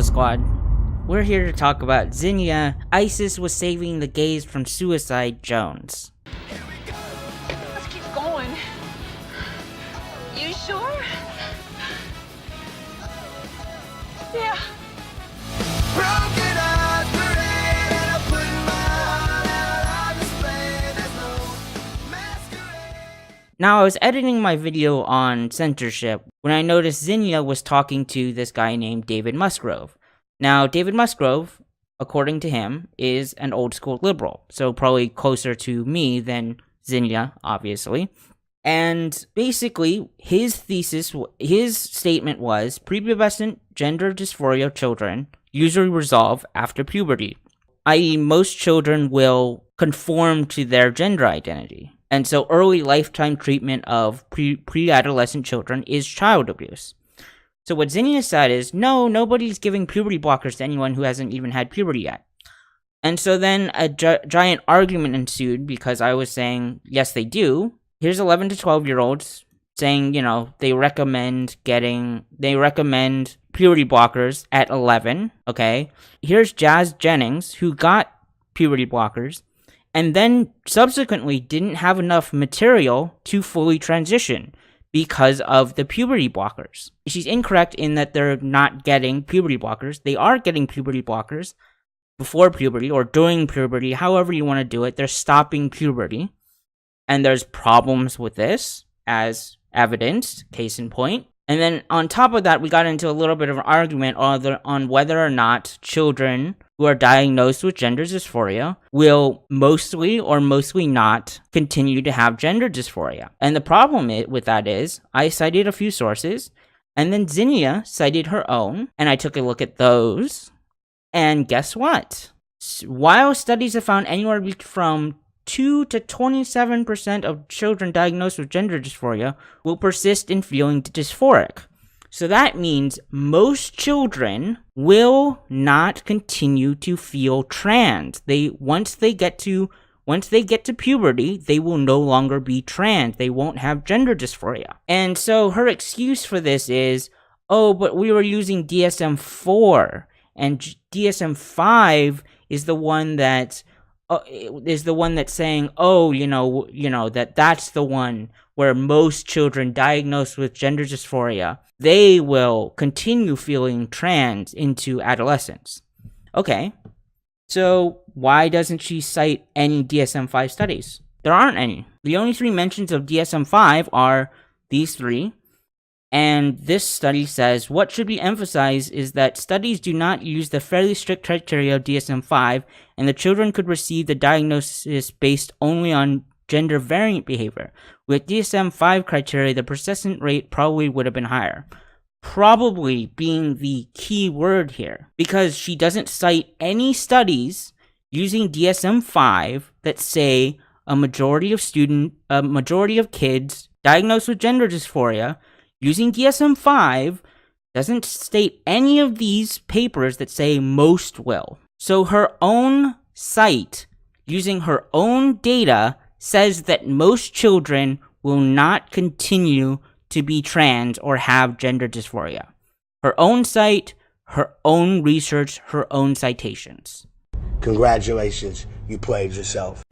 Squad. We're here to talk about Zinnia. ISIS was saving the gays from suicide Jones. Here we go. Let's keep going. You sure? Yeah. Broken heart parade, and I'm putting my heart out on display. There's no masquerade. Now, I was editing my video on censorship when I noticed Zinnia was talking to this guy named David Musgrove. Now, David Musgrove, according to him, is an old school liberal, so probably closer to me than Zinnia, obviously. And basically, his statement was, prepubescent gender dysphoria children usually resolve after puberty, i.e. most children will conform to their gender identity. And so early lifetime treatment of pre-adolescent children is child abuse. So what Zinnia said is, no, nobody's giving puberty blockers to anyone who hasn't even had puberty yet. And so then a giant argument ensued because I was saying, yes, they do. Here's 11 to 12-year-olds saying, they recommend puberty blockers at 11, okay? Here's Jazz Jennings, who got puberty blockers, and then subsequently didn't have enough material to fully transition because of the puberty blockers. She's incorrect in that they're not getting puberty blockers. They are getting puberty blockers before puberty or during puberty, however you want to do it. They're stopping puberty. And there's problems with this, as evidenced, case in point. And then on top of that, we got into a little bit of an argument on whether or not children who are diagnosed with gender dysphoria will mostly or mostly not continue to have gender dysphoria. And the problem with that is, I cited a few sources, and then Zinnia cited her own, and I took a look at those, and guess what? While studies have found anywhere from 2 to 27% of children diagnosed with gender dysphoria will persist in feeling dysphoric. So that means most children will not continue to feel trans. Once they get to puberty, they will no longer be trans. They won't have gender dysphoria. And so her excuse for this is, oh, but we were using DSM-4, and DSM-5 is the one that's saying, that's the one where most children diagnosed with gender dysphoria, they will continue feeling trans into adolescence. Okay, so why doesn't she cite any DSM-5 studies? There aren't any. The only 3 mentions of DSM-5 are these 3. And this study says, what should be emphasized is that studies do not use the fairly strict criteria of DSM-5, and the children could receive the diagnosis based only on gender variant behavior. With DSM-5 criteria, the persistent rate probably would have been higher. Probably being the key word here, because she doesn't cite any studies using DSM-5 that say a majority of kids diagnosed with gender dysphoria using DSM-5 doesn't state any of these papers that say most will. So her own site, using her own data, says that most children will not continue to be trans or have gender dysphoria. Her own site, her own research, her own citations. Congratulations, you played yourself.